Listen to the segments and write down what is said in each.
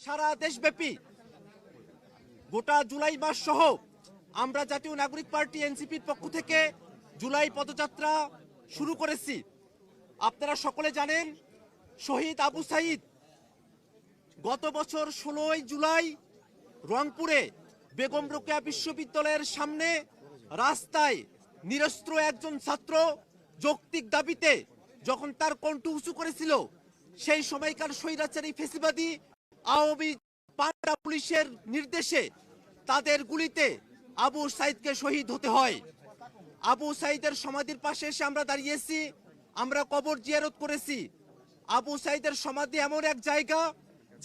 সারা দেশব্যাপী গোটা জুলাই মাস সহ আমরা জাতীয় নাগরিক পার্টি এনসিপির পক্ষ থেকে জুলাই পদযাত্রা শুরু করেছি। আপনারা সকলে জানেন, শহীদ আবু সাঈদ গত বছর 16 জুলাই রংপুরে বেগম রোকেয়া বিশ্ববিদ্যালয়ের সামনে রাস্তায় নিরস্ত্র একজন ছাত্র যৌক্তিক দাবিতে যখন তার কণ্ঠ উঁচু করেছিল, সেই সময়কার স্বৈরাচারী ফ্যাসিবাদী আওয়ামী পাল্টা পুলিশের নির্দেশে তাদের গুলিতে আবু সাঈদকে শহীদ হতে হয়। আবু সাঈদের সমাধির পাশে এসে আমরা দাঁড়িয়েছি, আমরা কবর জিয়ারত করেছি। আবু সাঈদের সমাধি এমন এক জায়গা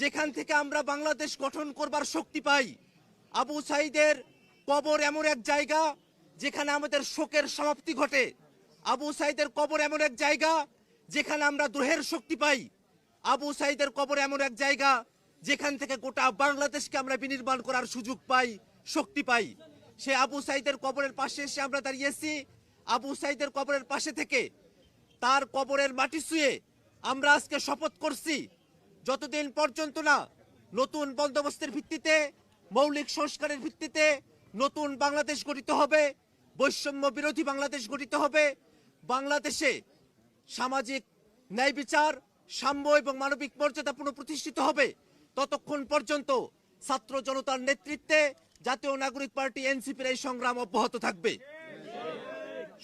যেখান থেকে আমরা বাংলাদেশ গঠন করবার শক্তি পাই। আবু সাঈদের কবর এমন এক জায়গা যেখানে আমাদের শোকের সমাপ্তি ঘটে। আবু সাঈদের কবর এমন এক জায়গা যেখানে আমরা দ্রোহের শক্তি পাই। আবু সাঈদের কবর এমন এক জায়গা যেখান থেকে গোটা বাংলাদেশকে আমরা বিনির্মাণ করার সুযোগ পাই, শক্তি পাই। সে আবু সাঈদের কবরের পাশে এসে আমরা দাঁড়িয়েছি। আবু সাঈদের কবরের পাশে থেকে তার কবরের মাটি ছুঁয়ে আমরা আজকে শপথ করছি, যতদিন পর্যন্ত না নতুন বন্দোবস্তের ভিত্তিতে, মৌলিক সংস্কারের ভিত্তিতে নতুন বাংলাদেশ গঠিত হবে, বৈষম্য বিরোধী বাংলাদেশ গঠিত হবে, বাংলাদেশে সামাজিক ন্যায় বিচার, সাম্য এবং মানবিক মর্যাদা পুনঃপ্রতিষ্ঠিত হবে, ততক্ষণ পর্যন্ত ছাত্র জনতার নেতৃত্বে জাতীয় নাগরিক পার্টি এনসিপির এই সংগ্রাম অব্যাহত থাকবে।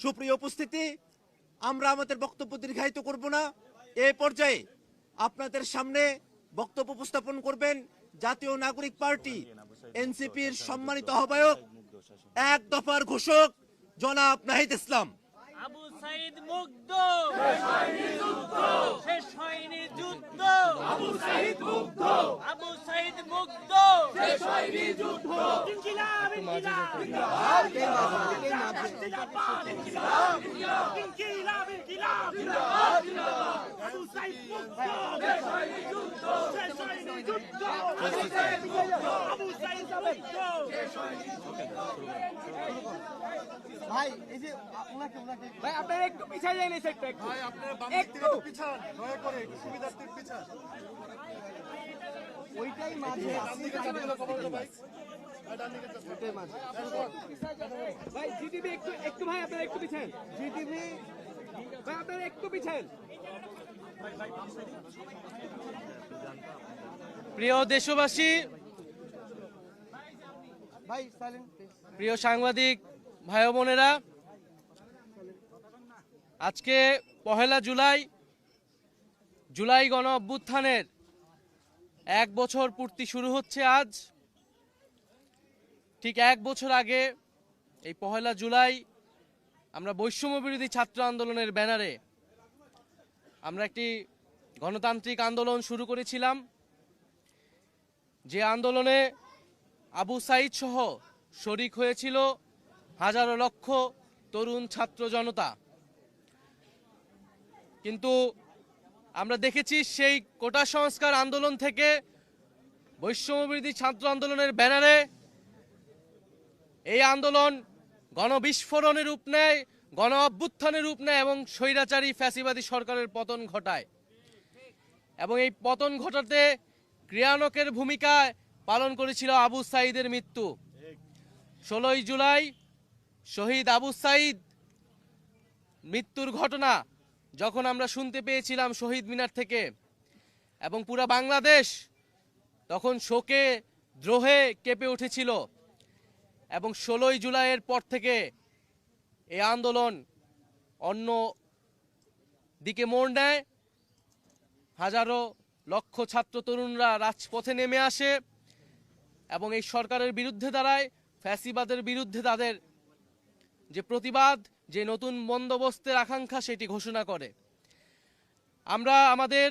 সুপ্রিয় উপস্থিতি, আমরা আমাদের বক্তব্য দীর্ঘায়িত করব না। এ পর্যায়ে আপনাদের সামনে বক্তব্য উপস্থাপন করবেন জাতীয় নাগরিক পার্টি এনসিপির সম্মানিত আহ্বায়ক, এক দফার ঘোষক জনাব নাহিদ ইসলাম। আবু সাঈদ মুগ্ধ, শেষ হয়নি যুদ্ধ, শেষ হয়নি যুদ্ধ। আবু সাঈদ মুগ্ধ, আবু সাঈদ মুগ্ধ, শেষ হয়নি যুদ্ধ। ইনকিলাব, ইনকিলাব, জিন্দাবাদ, জিন্দাবাদ, জিন্দাবাদ, ইনকিলাব, ইনকিলাব, ইনকিলাব, ইনকিলাব, জিন্দাবাদ, জিন্দাবাদ। আবু সাঈদ মুগ্ধ, শেষ হয়নি যুদ্ধ, শেষ হয়নি যুদ্ধ। আবু সাঈদ মুগ্ধ, আবু সাঈদ মুগ্ধ, শেষ হয়নি যুদ্ধ। ভাই এই যে ওনাকে ভাই আপনারা একটু পিছায় যান, এই সাইডটা একটু। ভাই আপনারা বাম দিক থেকে একটু পিছান, দয়া করে একটু সুবিধার্থে পিছান। ওইটাই মাঝে ডান দিকে চারগুলো কভার করো ভাই। ভাই ডান দিকে ওইটাই মাঝে। ভাই জিটিভি একটু একটু ভাই আপনারা একটু পিছান। জিটিভি ভাই আপনারা একটু পিছান। প্রিয় দেশবাসী, ভাই সাইলেন্ট প্লিজ। প্রিয় সাংবাদিক ভাই ও বোনেরা, আজকে 1 জুলাই, জুলাই গণ অভ্যুত্থানের 1 বছর পূর্তি শুরু হচ্ছে আজ। ঠিক 1 বছর আগে এই 1 জুলাই আমরা বৈষম্য বিরোধী ছাত্র আন্দোলনের ব্যানারে আমরা একটি গণতান্ত্রিক আন্দোলন শুরু করেছিলাম, যে আন্দোলনে আবু সাঈদ সহ শরিক হয়েছিল হাজারো লক্ষ তরুণ ছাত্র জনতা। কিন্তু আমরা দেখেছি সেই কোটা সংস্কার আন্দোলন থেকে বৈষম্যবিরোধী ছাত্র আন্দোলনের ব্যানারে এই আন্দোলন গণবিস্ফোরণের রূপ নেয়, গণ অভ্যুত্থানের রূপ নেয় এবং স্বৈরাচারী ফ্যাসিবাদী সরকারের পতন ঘটায়। এবং এই পতন ঘটাতে ক্রিয়ানকের ভূমিকা পালন করেছিল আবু সাঈদের মৃত্যু। 16 জুলাই শহীদ আবু সাঈদ মৃত্যুর ঘটনা যখন আমরা শুনতে পেয়েছিলাম শহীদ মিনার থেকে, এবং পুরা বাংলাদেশ তখন শোকে দ্রোহে কেঁপে উঠেছিল। এবং 16 জুলাইয়ের পর থেকে এই আন্দোলন অন্য দিকে মোড় নেয়। হাজারো লক্ষ ছাত্র তরুণরা রাজপথে নেমে আসে এবং এই সরকারের বিরুদ্ধে দাঁড়ায়, ফ্যাসিবাদের বিরুদ্ধে তাদের যে প্রতিবাদ, যে নতুন বন্দোবস্তের আকাঙ্ক্ষা সেটি ঘোষণা করে। আমরা আমাদের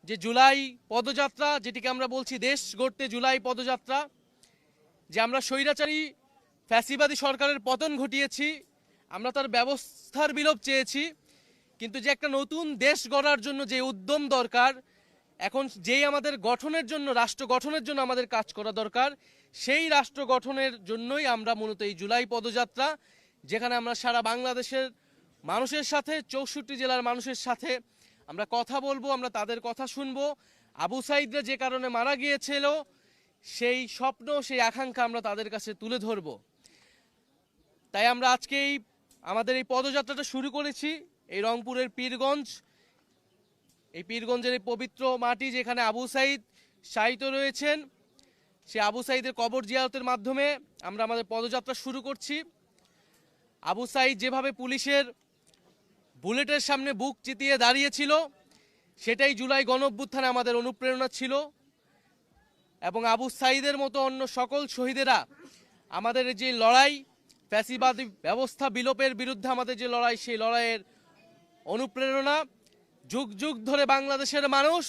যে জুলাই পদযাত্রা, যেটিকে আমরা বলছি দেশ গড়তে জুলাই পদযাত্রা, যে আমরা স্বৈরাচারী ফ্যাসিবাদী সরকারের পতন ঘটিয়েছি, আমরা তার ব্যবস্থার বিলোপ চেয়েছি, কিন্তু যে একটা নতুন দেশ গড়ার জন্য যে উদ্যম দরকার, এখন যেই আমাদের গঠনের জন্য, রাষ্ট্র গঠনের জন্য আমাদের কাজ করা দরকার, সেই রাষ্ট্র গঠনের জন্যই আমরা মূলত এই জুলাই পদযাত্রা, যেখানে আমরা সারা বাংলাদেশের মানুষের সাথে, 64 জেলার মানুষের সাথে আমরা কথা বলবো, আমরা তাদের কথা শুনবো। আবু সাঈদরা যে কারণে মারা গিয়েছিল সেই স্বপ্ন, সেই আকাঙ্ক্ষা আমরা তাদের কাছে তুলে ধরবো। তাই আমরা আজকেই আমাদের এই পদযাত্রাটা শুরু করেছি এই রংপুরের পীরগঞ্জ, এই পীরগঞ্জের এই পবিত্র মাটি যেখানে আবু সাঈদ শায়িত রয়েছেন, সে আবু সাঈদের কবর জিয়ারতের মাধ্যমে আমরা আমাদের পদযাত্রা শুরু করছি। আবু সাঈদ যেভাবে পুলিশের বুলেটের সামনে বুক চিতিয়ে দাঁড়িয়েছিল, সেটাই জুলাই গণঅভ্যুত্থানে আমাদের অনুপ্রেরণা ছিল। এবং আবু সাঈদের মতো অন্য সকল শহীদেরা আমাদের যে লড়াই, ফ্যাসিবাদী ব্যবস্থা বিলোপের বিরুদ্ধে আমাদের যে লড়াই, সেই লড়াইয়ের অনুপ্রেরণা। যুগ যুগ ধরে বাংলাদেশের মানুষ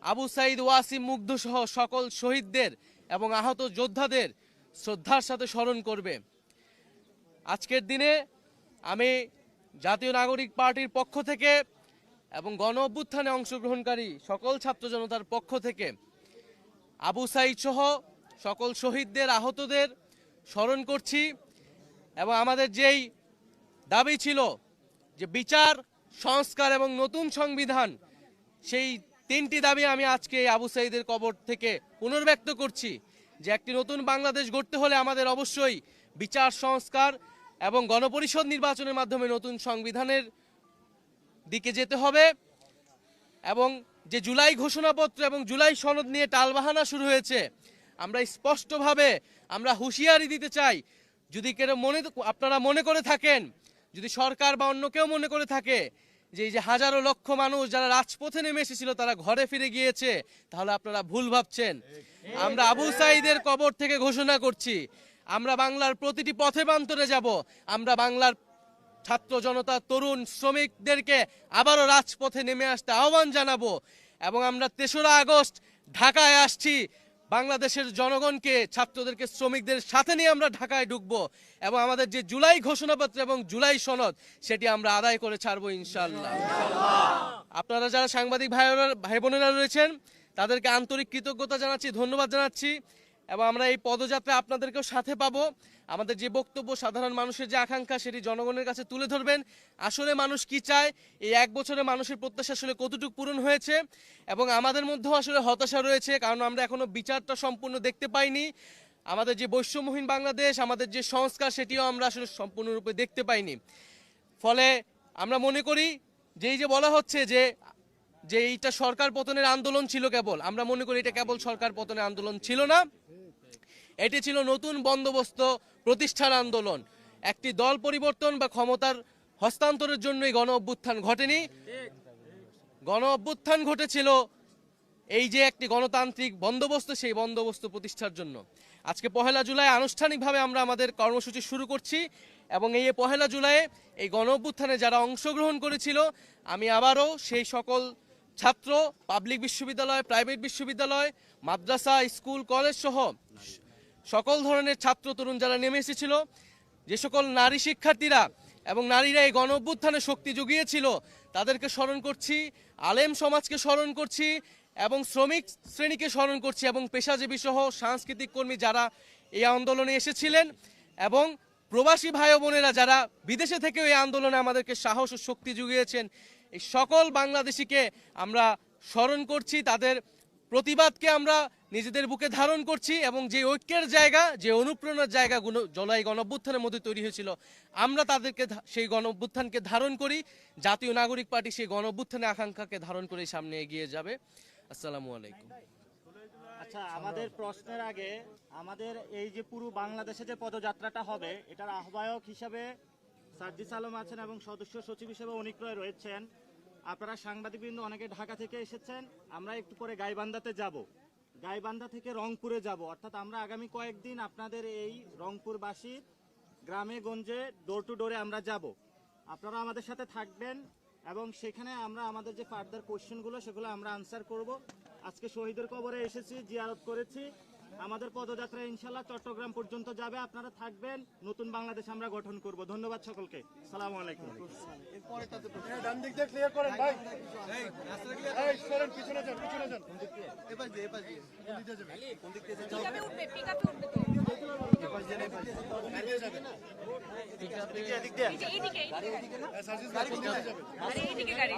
আবু সাঈদ, ওয়াসিম, মুগ্ধ সহ সকল শহীদদের এবং আহত যোদ্ধাদের শ্রদ্ধার সাথে স্মরণ করবে। আজকের দিনে আমি জাতীয় নাগরিক পার্টির পক্ষ থেকে এবং গণ অভ্যুত্থানে অংশগ্রহণকারী সকল ছাত্র জনতার পক্ষ থেকে আবু সাঈদ সহ সকল শহীদদের, আহতদের স্মরণ করছি। এবং আমাদের যেই দাবি ছিল যে বিচার, সংস্কার এবং নতুন সংবিধান, সেই তিনটি দাবি আমি আজকে আবু সাঈদের কবর থেকে পুনর্ব্যক্ত করছি। যে একটি নতুন বাংলাদেশ গড়তে হলে আমাদের অবশ্যই বিচার, সংস্কার এবং গণপরিষদ নির্বাচনের মাধ্যমে নতুন সংবিধানের দিকে যেতে হবে। এবং যে জুলাই ঘোষণাপত্র এবং জুলাই সনদ নিয়ে টালবাহানা শুরু হয়েছে, আমরা স্পষ্টভাবে আমরা হুঁশিয়ারি দিতে চাই, যদি কেউ আপনারা মনে করে থাকেন, যদি সরকার বা অন্য কেউ মনে করে থাকে যে এই যে হাজারো লক্ষ মানুষ যারা রাজপথে নেমে এসেছিল তারা ঘরে ফিরে গিয়েছে, তাহলে আপনারা ভুল ভাবছেন। আমরা আবু সাঈদের কবর থেকে ঘোষণা করছি, আমরা বাংলার প্রতিটি পথে প্রান্তরে যাব। আমরা বাংলার ছাত্র জনতা, তরুণ, শ্রমিকদেরকে আবারও রাজপথে নেমে আসতে আহ্বান জানাবো। এবং আমরা ৩রা আগস্ট ঢাকায় আসছি, বাংলাদেশের জনগণকে, ছাত্রদেরকে, শ্রমিকদের সাথে নিয়ে আমরা ঢাকায় ঢুকবো এবং আমাদের যে জুলাই ঘোষণাপত্র এবং জুলাই সনদ, সেটি আমরা আদায় করে ছাড়বো ইনশাআল্লাহ। আপনারা যারা সাংবাদিক ভাই বোনেরা রয়েছেন তাদেরকে আন্তরিক কৃতজ্ঞতা জানাচ্ছি, ধন্যবাদ জানাচ্ছি। এবং আমরা এই পদযাত্রা আপনাদেরকেও সাথে পাবো। আমাদের যে বক্তব্য, সাধারণ মানুষের যে আকাঙ্ক্ষা, সেটি জনগণের কাছে তুলে ধরবেন। আসলে মানুষ কি চায়, এই 1 বছরে মানুষের প্রত্যাশা আসলে কতটুকু পূরণ হয়েছে। এবং আমাদের মধ্যেও আসলে হতাশা রয়েছে, কারণ আমরা এখনো বিচারটা সম্পূর্ণ দেখতে পাইনি। আমাদের যে বৈষম্যহীন বাংলাদেশ, আমাদের যে সংস্কার, সেটিও আমরা আসলে সম্পূর্ণরূপে দেখতে পাইনি। ফলে আমরা মনে করি যে এই যে বলা হচ্ছে যে এইটা সরকার পতনের আন্দোলন ছিল কেবল, আমরা মনে করি এটা কেবল সরকার পতনের আন্দোলন ছিল না, এটি ছিল নতুন বন্দোবস্ত প্রতিষ্ঠার আন্দোলন। একটি দল পরিবর্তন বা ক্ষমতার হস্তান্তরের জন্যই গণ অভ্যুত্থান ঘটেনি। গণ অভ্যুত্থান ঘটেছিল এই যে একটি গণতান্ত্রিক বন্দোবস্ত, সেই বন্দোবস্ত প্রতিষ্ঠার জন্য। আজকে 1 জুলাই আনুষ্ঠানিকভাবে আমরা আমাদের কর্মসূচি শুরু করছি। এবং এই 1 জুলাই এই গণ অভ্যুত্থানে যারা অংশগ্রহণ করেছিল, আমি আবারও সেই সকল ছাত্র, পাবলিক বিশ্ববিদ্যালয়, প্রাইভেট বিশ্ববিদ্যালয়, মাদ্রাসা, স্কুল, কলেজ সহ সকল ধরনের ছাত্র তরুণ যারা নেমে এসেছিল, যে সকল নারী শিক্ষার্থীরা এবং নারীরা এই গণ অভ্যুত্থানে শক্তি জুগিয়েছিল, তাদেরকে স্মরণ করছি, আলেম সমাজকে স্মরণ করছি এবং শ্রমিক শ্রেণীকে স্মরণ করছি এবং পেশাজীবী সহ সাংস্কৃতিক কর্মী যারা এই আন্দোলনে এসেছিলেন এবং প্রবাসী ভাই বোনেরা যারা বিদেশে থেকেও এই আন্দোলনে আমাদেরকে সাহস ও শক্তি জুগিয়েছেন, এই সকল বাংলাদেশিকে আমরা স্মরণ করছি। তাদের প্রতিবাদকে আমরা নিজেদের বুকে ধারণ করছি এবং যে ঐক্যের জায়গা, যে অনুপ্রেরণার জায়গা জুলাই গণঅভ্যুত্থানের মধ্যে তৈরি হয়েছিল, আমরা তাদেরকে সেই গণঅভ্যুত্থানকে ধারণ করি। জাতীয় নাগরিক পার্টি সেই গণঅভ্যুত্থানের আকাঙ্ক্ষাকে ধারণ করে সামনে এগিয়ে যাবে। আসসালামু আলাইকুম। আচ্ছা, আমাদের প্রশ্নের আগে আমাদের এই যে পুরো বাংলাদেশে যে পদযাত্রাটা হবে, এটার আহ্বায়ক হিসাবে সার্জিস আলম আছেন এবং সদস্য সচিব হিসেবে অনিক রয় রয়েছেন। আপনারা সাংবাদিকবৃন্দ অনেকে ঢাকা থেকে এসেছেন, আমরা একটু পরে গাইবান্ধাতে যাব, গাইবান্ধা থেকে রংপুরে যাব। অর্থাৎ আমরা আগামী কয়েকদিন আপনাদের এই রংপুরবাসীর গ্রামে গঞ্জে ডোর টু ডোরে আমরা যাব। আপনারা আমাদের সাথে থাকবেন এবং সেখানে আমরা আমাদের যে ফার্দার কোশ্চেনগুলো, সেগুলো আমরা আনসার করব। আজকে শহীদের কবরে এসেছি, জিয়ারত করেছি, আমাদের পদযাত্রা ইনশাল্লাহ চট্টগ্রাম পর্যন্ত যাবে। আপনারা থাকবেন, নতুন বাংলাদেশ আমরা গঠন করব। ধন্যবাদ সকলকে। সালামু আলাইকুম। ডান দিক দিয়ে ক্লিয়ার করেন ভাই। এই সরেন, পিছনে যান, পিছনে যান। এপাশ দিয়ে কোন দিক দিয়ে যাবেন? পিকআপে উঠবে তো। এদিকে যাবেন। এইদিকে সার্জিস গাড়ি কোন দিকে যাবেন? আরে এইদিকে গাড়ি।